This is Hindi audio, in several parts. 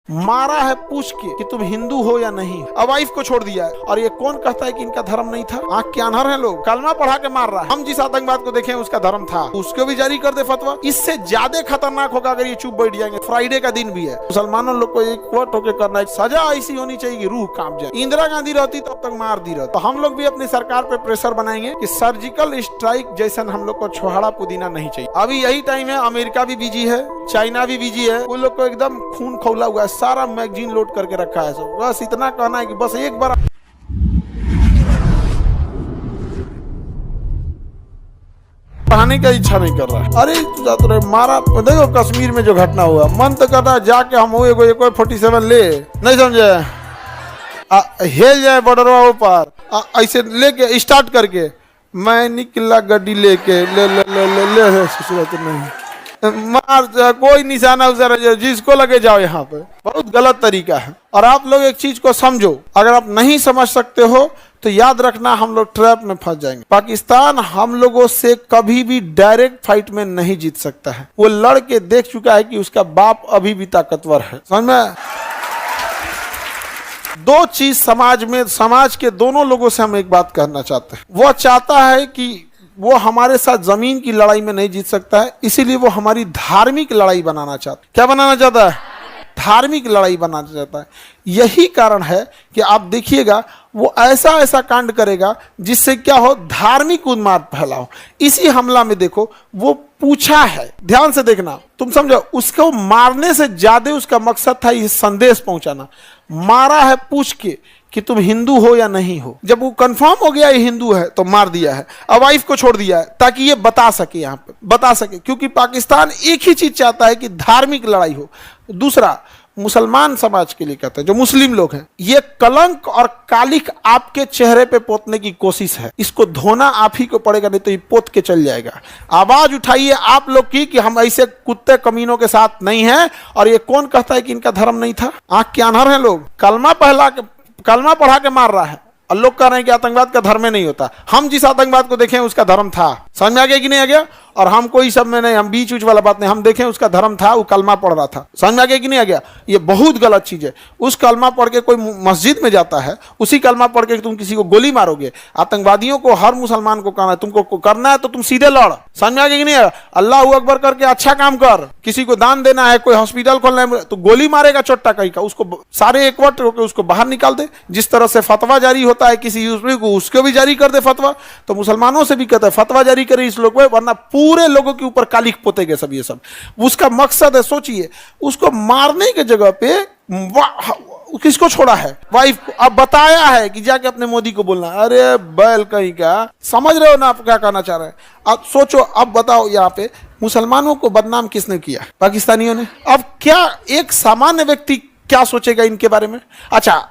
मारा है पूछ के कि तुम हिंदू हो या नहीं। अब वाइफ को छोड़ दिया है, और ये कौन कहता है कि इनका धर्म नहीं था? आंख के अनहर है लोग। कलमा पढ़ा के मार रहा है। हम जिस आतंकवाद को देखे उसका धर्म था, उसको भी जारी कर दे फतवा। इससे ज्यादा खतरनाक होगा अगर ये चुप बैठ जाएंगे। फ्राइडे का दिन भी है, मुसलमानों लोग को एक वोट होके करना है, सजा ऐसी होनी चाहिए कि रूह कांप जाए। इंदिरा गांधी रहती तब तक मार दी रहती। तो हम लोग भी अपनी सरकार पे प्रेशर बनाएंगे कि सर्जिकल स्ट्राइक जैसा हम लोग को छोहाड़ा पुदीना नहीं चाहिए। अभी यही टाइम है, अमेरिका भी बिजी है, चाइना भी बिजी है, उन लोग को एकदम खून खौला हुआ है, सारा मैगजीन लोड करके रखा है सब। बस इतना कहना है कि बस एक बार पढ़ाने का इच्छा नहीं कर रहा है। अरे तो रहे मारा। देखो कश्मीर में जो घटना हुआ, मन तो करता है जाके हम हुए कोई 47 ले, नहीं समझे, हेल जाए बॉर्डर ऊपर, ऐसे लेके स्टार्ट करके मैं निकला गड्डी लेके ले ले ले ले ले, नहीं मार, कोई निशाना उधर जिसको लगे जाओ। यहाँ पे बहुत गलत तरीका है। और आप लोग एक चीज को समझो, अगर आप नहीं समझ सकते हो तो याद रखना हम लोग ट्रैप में फंस जाएंगे। पाकिस्तान हम लोगों से कभी भी डायरेक्ट फाइट में नहीं जीत सकता है। वो लड़ के देख चुका है कि उसका बाप अभी भी ताकतवर है। समझ में? दो चीज समाज में, समाज के दोनों लोगों से हम एक बात कहना चाहते हैं। वो चाहता है कि वो हमारे साथ जमीन की लड़ाई में नहीं जीत सकता है, इसीलिए वो हमारी धार्मिक लड़ाई बनाना चाहता है। क्या बनाना चाहता है? धार्मिक लड़ाई बनाना चाहता है। यही कारण है कि आप देखिएगा वो ऐसा ऐसा कांड करेगा जिससे क्या हो, धार्मिक उन्माद फैला हो। इसी हमला में देखो वो पूछा है, ध्यान से देखना, तुम समझो, उसको मारने से ज्यादा उसका मकसद था ये संदेश पहुंचाना। मारा है पूछ के कि तुम हिंदू हो या नहीं हो। जब वो कंफर्म हो गया ये हिंदू है तो मार दिया है। अब वाइफ को छोड़ दिया है ताकि ये बता सके, यहाँ पे बता सके, क्योंकि पाकिस्तान एक ही चीज चाहता है कि धार्मिक लड़ाई हो। दूसरा, मुसलमान समाज के लिए कहता है, जो मुस्लिम लोग हैं, ये कलंक और कालिक आपके चेहरे पे पोतने की कोशिश है। इसको धोना आप ही को पड़ेगा, नहीं तो ये पोत के चल जाएगा। आवाज उठाइए आप लोग की कि हम ऐसे कुत्ते कमीनों के साथ नहीं हैं। और ये कौन कहता है कि इनका धर्म नहीं था? आंख के अनहर है लोग। कलमा पढ़ा के मार रहा है और लोग कह रहे हैं कि आतंकवाद का धर्म नहीं होता। हम जिस आतंकवाद को देखें उसका धर्म था। समझ में आ गया कि नहीं आ गया? और हम कोई सब में नहीं, हम बीच उच वाला बात नहीं, हम देखें उसका धर्म था, वो कलमा पढ़ रहा था। समझ में आ गया कि नहीं आ गया? ये बहुत गलत चीज है। उस कलमा पढ़ के कोई मस्जिद में जाता है, उसी कलमा पढ़ के तुम किसी को गोली मारोगे। आतंकवादियों को, हर मुसलमान को कहना है तुमको करना है तो तुम सीधे लड़। समझ में आ गया कि नहीं आया? अल्लाह अकबर करके अच्छा काम कर, किसी को दान देना है, कोई हॉस्पिटल खोलना है, तो गोली मारेगा चोट्टा कहीं का, उसको सारे एकवट होकर उसको बाहर निकाल दे। जिस तरह से फतवा जारी होता है किसी यूसुफ को, उसको भी जारी कर दे फतवा। तो मुसलमानों से भी कहता है फतवा जारी करे इस लोग को, वरना पूरे लोगों के ऊपर कालिक पोतेंगे सब। ये सब उसका मकसद है। सोचिए, उसको मारने के जगह पे किसको छोड़ा है? वाइफ को। अब बताया है कि जाके अपने मोदी को बोलना। अरे बैल कहीं का, समझ रहे हो ना आप क्या कहना चाह रहे हैं? अब सोचो, अब बताओ, यहाँ पे मुसलमानों को बदनाम किसने किया? पाकिस्तानियों ने। अब क्या एक सामान्य व्यक्ति क्या सोचेगा इनके बारे में? अच्छा,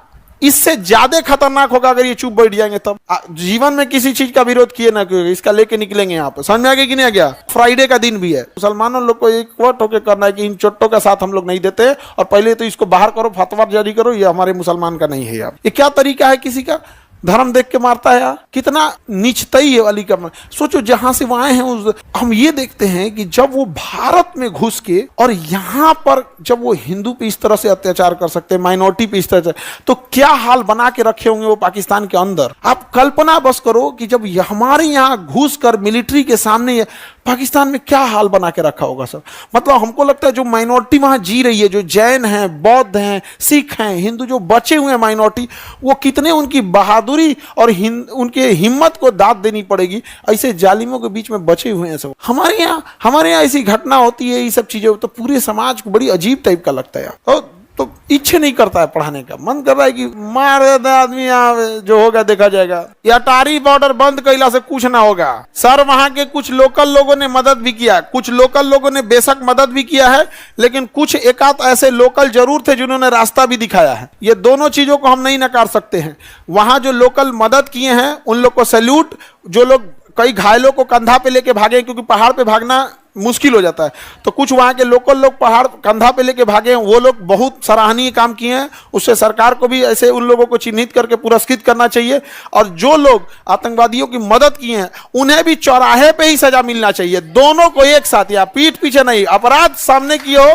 इससे ज्यादा खतरनाक होगा अगर ये चुप बैठ जाएंगे तब। जीवन में किसी चीज का विरोध किए ना किए, इसका लेके निकलेंगे यहाँ पे। समझ में आ गया कि नहीं आ गया? फ्राइडे का दिन भी है, मुसलमानों लोग को एक वोट होके करना है कि इन चोट्टों का साथ हम लोग नहीं देते, और पहले तो इसको बाहर करो, फतवा जारी करो, ये हमारे मुसलमान का नहीं है। यार ये क्या तरीका है? किसी का धर्म देख के मारता है यार, कितना नीचताई है वाली का। सोचो, जहां से वहां हैं हम ये देखते हैं कि जब वो भारत में घुस के और यहाँ पर जब वो हिंदू पे इस तरह से अत्याचार कर सकते हैं, माइनॉरिटी पे इस तरह से, तो क्या हाल बना के रखे होंगे वो पाकिस्तान के अंदर। आप कल्पना बस करो कि जब हमारे यहाँ घुस कर मिलिट्री के सामने पाकिस्तान में क्या हाल बना के रखा होगा सर। मतलब हमको लगता है जो माइनॉरिटी वहां जी रही है, जो जैन हैं, बौद्ध हैं, सिख हैं, हिंदू, जो बचे हुए हैं माइनॉरिटी, वो कितने उनकी बहादुरी और उनके हिम्मत को दाद देनी पड़ेगी। ऐसे जालिमों के बीच में बचे हुए हैं सब। हमारे यहाँ ऐसी घटना होती है, ये सब चीजें, तो पूरे समाज को बड़ी अजीब टाइप का लगता है यार। तो इच्छा नहीं करता है पढ़ाने का, मन कर रहा है कि मार देता आदमी, यहाँ जो होगा देखा जाएगा। या अटारी बॉर्डर बंद कैला से कुछ ना होगा सर। वहां के कुछ लोकल लोगों ने मदद भी किया, कुछ लोकल लोगों ने बेशक मदद भी किया है, लेकिन कुछ एकाध ऐसे लोकल जरूर थे जिन्होंने रास्ता भी दिखाया है। ये दोनों चीजों को हम नहीं नकार सकते हैं। वहां जो लोकल मदद किए हैं उन लोग को सैल्यूट। जो लोग कई घायलों को कंधा पे लेके भागे, क्योंकि पहाड़ पे भागना मुश्किल हो जाता है, तो कुछ वहाँ के लोकल लोग पहाड़ कंधा पे लेके भागे हैं, वो लोग बहुत सराहनीय काम किए हैं। उससे सरकार को भी ऐसे उन लोगों को चिन्हित करके पुरस्कृत करना चाहिए। और जो लोग आतंकवादियों की मदद किए हैं उन्हें भी चौराहे पे ही सजा मिलना चाहिए। दोनों को एक साथ, या पीठ पीछे नहीं, अपराध सामने किए हो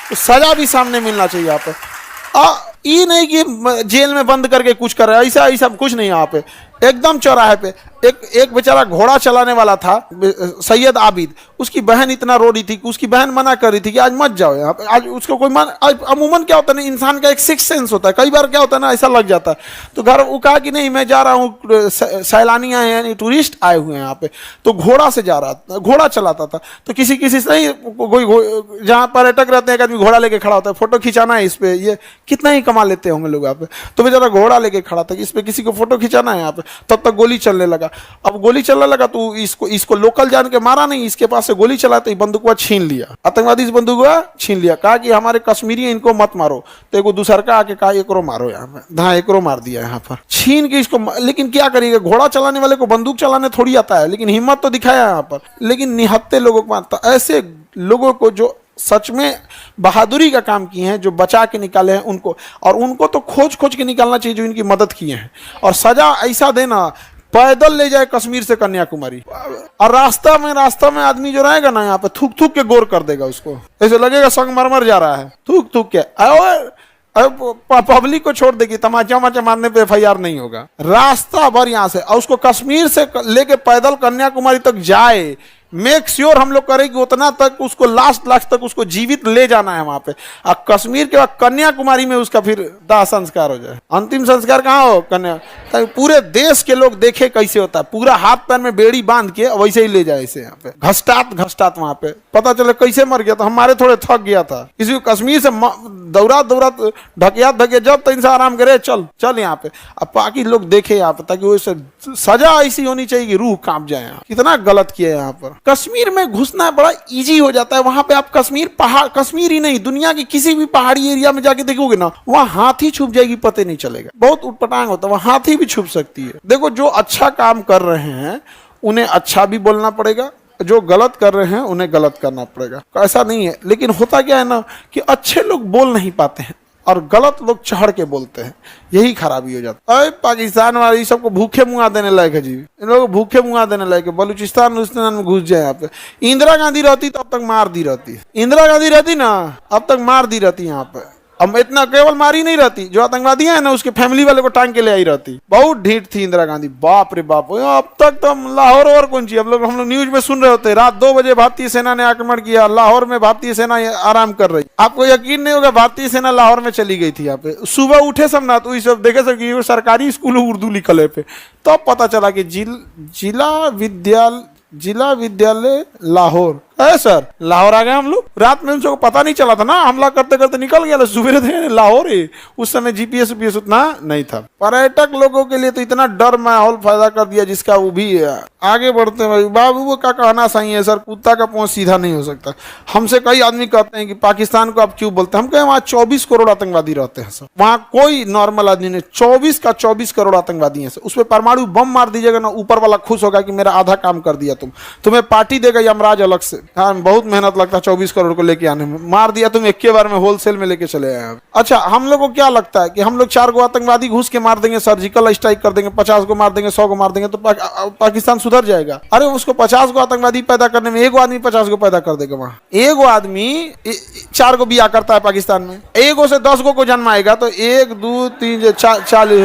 तो सजा भी सामने मिलना चाहिए। यहाँ पे ये नहीं कि जेल में बंद करके कुछ कर रहा है, ऐसा ऐसा कुछ नहीं। यहाँ पे एकदम चौराहे पे एक बेचारा घोड़ा चलाने वाला था, सैयद आबिद, उसकी बहन इतना रो रही थी कि उसकी बहन मना कर रही थी कि आज मत जाओ यहाँ पे। आज उसको कोई अमूमन क्या होता है ना, इंसान का एक सिक्स सेंस होता है, कई बार क्या होता है ना ऐसा लग जाता है। तो घर वो कहा कि नहीं मैं जा रहा हूँ, सैलानी आए हैं, टूरिस्ट आए हुए हैं यहाँ पे। तो घोड़ा से जा रहा था, घोड़ा चलाता था। तो किसी किसी से नहीं, कोई जहाँ पर्यटक रहते हैं एक आदमी घोड़ा लेके खड़ा होता है, फोटो खिंचाना है इस पे, ये कितना ही कमा लेते होंगे लोग यहाँ पे। तो बेचारा घोड़ा लेके खड़ा था कि इस पे किसी को फोटो खिंचाना है यहाँ पे। तब तक गोली चलने लगा। अब गोली चलने लगा तो इसको लोकल जान के मारा नहीं, इसके पास से गोली चला तो बंदूकवा छीन लिया, आतंकवादी इस बंदूकवा छीन लिया। कहा कि हमारे कश्मीरी इनको मत मारो। तो एक दूसर का आके कहा एकरो मारो यहाँ पे, हाँ एकरो मार दिया यहाँ पर छीन के इसको। लेकिन क्या करिएगा, घोड़ा चलाने वाले को बंदूक चलाने थोड़ी आता है, लेकिन हिम्मत तो दिखाया यहाँ पर। लेकिन निहत्ते लोगों को मारता, ऐसे लोगों को जो सच में बहादुरी का काम किए हैं, जो बचा के निकाले हैं उनको, और उनको तो खोज खोज के निकालना चाहिए जो इनकी मदद किए हैं। और सजा ऐसा देना, पैदल ले जाए कश्मीर से कन्याकुमारी, और रास्ता में आदमी जो रहेगा ना यहाँ पे थूक थूक के गोर कर देगा उसको, ऐसे लगेगा संगमरमर जा रहा है, थूक थूक के। पब्लिक को छोड़ देगी, तमाचा माचा मारने पे FIR नहीं होगा। रास्ता भर यहाँ से, और उसको कश्मीर से लेके पैदल कन्याकुमारी तक जाए, मेक श्योर हम लोग करें कि उतना तक उसको लास्ट तक उसको जीवित ले जाना है वहां पे। और कश्मीर के बाद कन्याकुमारी में उसका फिर दाह संस्कार हो जाए। अंतिम संस्कार कहाँ हो, कन्या, पूरे देश के लोग देखे कैसे होता है, पूरा हाथ पैर में बेड़ी बांध के वैसे ही ले जाए इसे यहाँ पे, घसटात वहां पे, पता चले कैसे मर गया। तो हमारे थोड़े थक गया था, किसी को कश्मीर से दौरा ढके जब तक इंसान आराम करे, चल यहाँ पे। अब बाकी लोग देखे यहाँ पे, ताकि वो सजा ऐसी होनी चाहिए कि रूह कांप जाए। कितना गलत किया है यहाँ पर। कश्मीर में घुसना बड़ा इजी हो जाता है। वहां पे आप कश्मीर ही नहीं, दुनिया की किसी भी पहाड़ी एरिया में जाके देखोगे ना, वहां हाथी छुप जाएगी, पता नहीं चलेगा। बहुत उटपटांग होता है, वहां हाथी भी छुप सकती है। देखो, जो अच्छा काम कर रहे हैं उन्हें अच्छा भी बोलना पड़ेगा, जो गलत कर रहे हैं उन्हें गलत करना पड़ेगा। ऐसा नहीं है, लेकिन होता क्या है ना कि अच्छे लोग बोल नहीं पाते हैं और गलत लोग चढ़ के बोलते हैं, यही खराबी हो जाता है। पाकिस्तान वाले सबको भूखे मुंगा देने लायक है जी, इन लोगों को भूखे मुंगा देने लायक है। बलूचिस्तान में घुस जाए यहाँ पे। इंदिरा गांधी रहती तो अब तक मार दी रहती, इंदिरा गांधी रहती ना अब तक मार दी रहती यहाँ पे। अब इतना केवल मारी नहीं रहती, जो आतंकवादी है ना उसके फैमिली वाले को टांग के ले आई रहती। बहुत ढीठ थी इंदिरा गांधी, बाप रे बाप। अब तक तो लाहौर और कौन सी, हम लोग न्यूज में सुन रहे होते, रात 2 बजे भारतीय सेना ने आक्रमण किया, लाहौर में भारतीय सेना आराम कर रही। आपको यकीन नहीं होगा, भारतीय सेना लाहौर में चली गई थी यहाँ पे। सुबह उठे सब ना, तो सब देखे सब सरकारी स्कूल उर्दू लिखल है पे, तब पता चला कि जिला विद्यालय लाहौर है सर। लाहौर आ गए हम लोग, रात में उनको पता नहीं चला था ना, हमला करते करते निकल गया, सुबह थे लाहौर है। उस समय GPS उतना नहीं था। पर्यटक लोगों के लिए तो इतना डर माहौल पैदा कर दिया, जिसका वो भी आगे बढ़ते हैं। बाबू का कहना सही है सर, कुत्ता का पहुंच सीधा नहीं हो सकता। हमसे कई आदमी कहते हैं कि पाकिस्तान को आप क्यों बोलते हैं, हम कहें वहाँ 24 करोड़ आतंकवादी रहते हैं सर, वहाँ कोई नॉर्मल आदमी नहीं। 24 करोड़ आतंकवादी है सर। उस पर परमाणु बम मार दीजिएगा ना, ऊपर वाला खुश होगा कि मेरा आधा काम कर दिया, तुम्हें पार्टी देगा यमराज अलग से। हाँ, बहुत मेहनत लगता है 24 करोड़ को लेके आने में, मार दिया तुम एक के बार में, होलसेल में लेके चले आए। अच्छा, हम लोग को क्या लगता है कि हम लोग 4 गो आतंकवादी घुस के मार देंगे, सर्जिकल स्ट्राइक कर देंगे, 50 को मार देंगे, 100 को मार देंगे तो पाकिस्तान सुधर जाएगा? अरे उसको 50 गो आतंकवादी पैदा करने में 1 आदमी 50 गो पैदा कर देगा। वहां 1 आदमी 4 गो बिया करता है पाकिस्तान में, 1 से 10 गो को जन्माएगा तो 1 2 3 40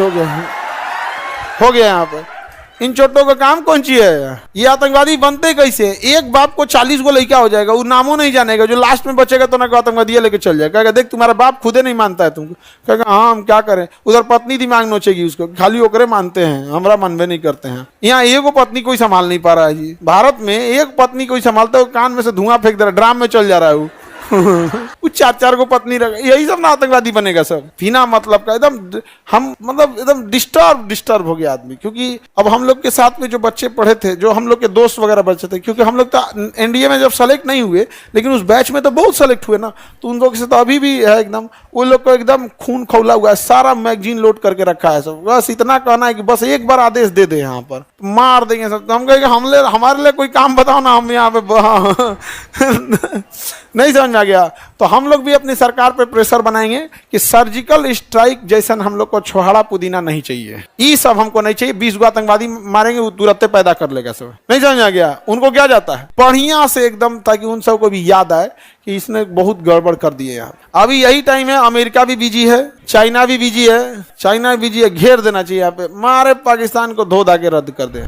हो गया यहाँ पे। इन छोटों का काम कौन सी है? ये आतंकवादी बनते कैसे? एक बाप को 40 गो लड़का हो जाएगा, वो नामों नहीं जानेगा, जो लास्ट में बचेगा तो ना आतंकवादी लेके चल जाएगा। कहेगा देख तुम्हारा बाप खुदे नहीं मानता है तुमको। कहेगा हाँ हम क्या करें, उधर पत्नी दिमाग नोचेगी उसको, खाली ओकरे मानते हैं, हमरा मनबे नहीं करते हैं। यहाँ 1 पत्नी कोई संभाल नहीं पा रहा है जी। भारत में 1 पत्नी कोई संभालता है, कान में से धुआं फेंक दे रहा है, ड्राम में चल जा रहा है वो। 4 को पत्नी रख, यही सब ना आतंकवादी बनेगा सब, बिना मतलब का। एकदम डिस्टर्ब हो गया आदमी। क्योंकि अब हम लोग के साथ में जो बच्चे पढ़े थे, जो हम लोग के दोस्त वगैरह बच्चे थे, क्योंकि हम लोग तो NDA में जब सेलेक्ट नहीं हुए, लेकिन उस बैच में तो बहुत सेलेक्ट हुए ना, तो उन लोग से तो अभी भी है एकदम, वो लोग को एकदम खून खौला हुआ है, सारा मैगजीन लोड करके रखा है सब। बस इतना कहना है कि बस एक बार आदेश दे दे, यहाँ पर मार देंगे सब। तो हम कहेंगे हमारे लिए कोई काम बताओ ना, हम यहाँ पे नहीं समझ में आ गया? तो हम लोग भी अपनी सरकार पे प्रेशर बनाएंगे कि सर्जिकल स्ट्राइक जैसा हम लोग को छोहाड़ा पुदीना नहीं चाहिए, ये सब हमको नहीं चाहिए। 20 गो आतंकवादी मारेंगे, वो तुरंत पैदा कर लेगा सब, नहीं समझ आ गया? उनको क्या जाता है बढ़िया से एकदम, ताकि उन सबको भी याद आए कि इसने बहुत गड़बड़ कर दिए यहाँ। अभी यही टाइम है, अमेरिका भी बिजी है, चाइना भी बिजी है, घेर देना चाहिए यहाँ पे, मारे पाकिस्तान को धो धा के रद्द कर दे।